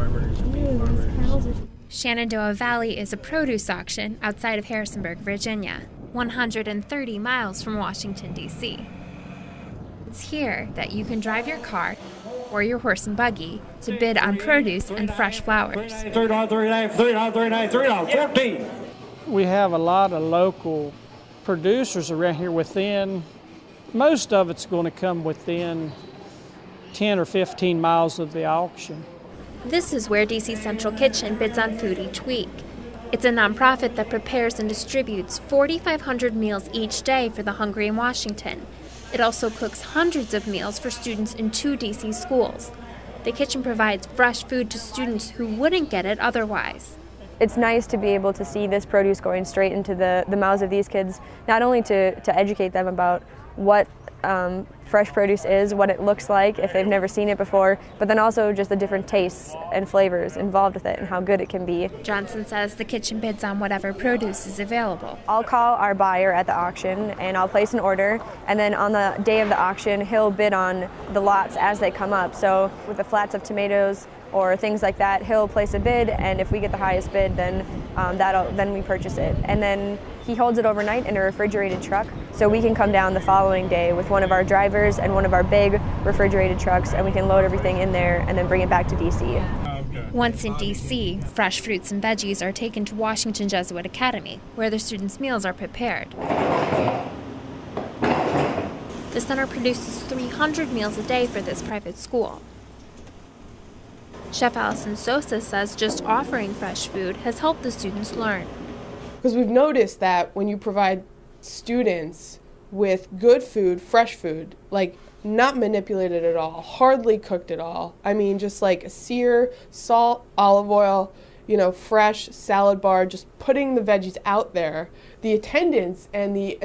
farmers and beef farmers. Shenandoah Valley is a produce auction outside of Harrisonburg, Virginia, 130 miles from Washington, D.C. It's here that you can drive your car or your horse and buggy to bid on produce and fresh flowers. $3.39, We have a lot of local producers around here within, most of it's going to come within 10 or 15 miles of the auction. This is where DC Central Kitchen bids on food each week. It's a nonprofit that prepares and distributes 4,500 meals each day for the hungry in Washington. It also cooks hundreds of meals for students in 2 DC schools. The kitchen provides fresh food to students who wouldn't get it otherwise. It's nice to be able to see this produce going straight into the mouths of these kids, not only to educate them about what fresh produce is, what it looks like if they've never seen it before, but then also just the different tastes and flavors involved with it and how good it can be. Johnson says the kitchen bids on whatever produce is available. I'll call our buyer at the auction and I'll place an order, and then on the day of the auction he'll bid on the lots as they come up. So with the flats of tomatoes or things like that, he'll place a bid, and if we get the highest bid, then then we purchase it. And then he holds it overnight in a refrigerated truck, so we can come down the following day with one of our drivers and one of our big refrigerated trucks, and we can load everything in there and then bring it back to DC. Once in DC, fresh fruits and veggies are taken to Washington Jesuit Academy, where the students' meals are prepared. The center produces 300 meals a day for this private school. Chef Allison Sosa says just offering fresh food has helped the students learn. Because we've noticed that when you provide students with good food, fresh food, like not manipulated at all, hardly cooked at all. I mean, just like a sear, salt, olive oil, fresh salad bar, just putting the veggies out there, the attendance and the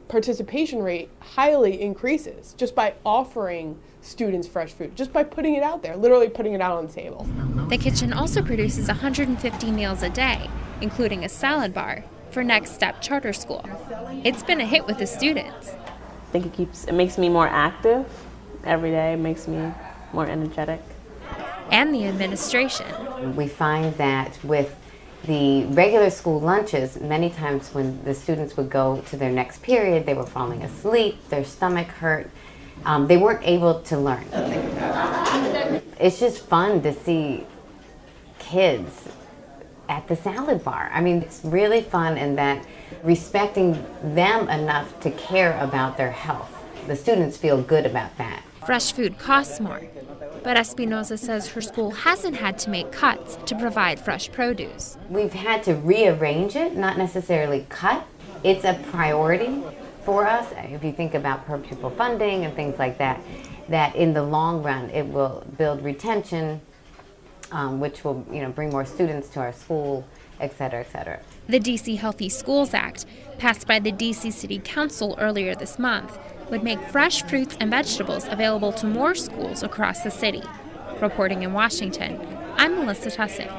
participation rate highly increases just by offering students fresh food, just by putting it out there, literally putting it out on the table. The kitchen also produces 150 meals a day, including a salad bar, for Next Step Charter School. It's been a hit with the students. I think it makes me more active every day, it makes me more energetic. And the administration. We find that with the regular school lunches, many times when the students would go to their next period, they were falling asleep, their stomach hurt, they weren't able to learn. It's just fun to see kids at the salad bar. I mean, it's really fun in that respecting them enough to care about their health. The students feel good about that. Fresh food costs more, but Espinosa says her school hasn't had to make cuts to provide fresh produce. We've had to rearrange it, not necessarily cut. It's a priority for us. If you think about per pupil funding and things like that, that in the long run it will build retention, which will bring more students to our school, et cetera, et cetera. The DC Healthy Schools Act, passed by the DC City Council earlier this month, would make fresh fruits and vegetables available to more schools across the city. Reporting in Washington, I'm Melissa Tussett.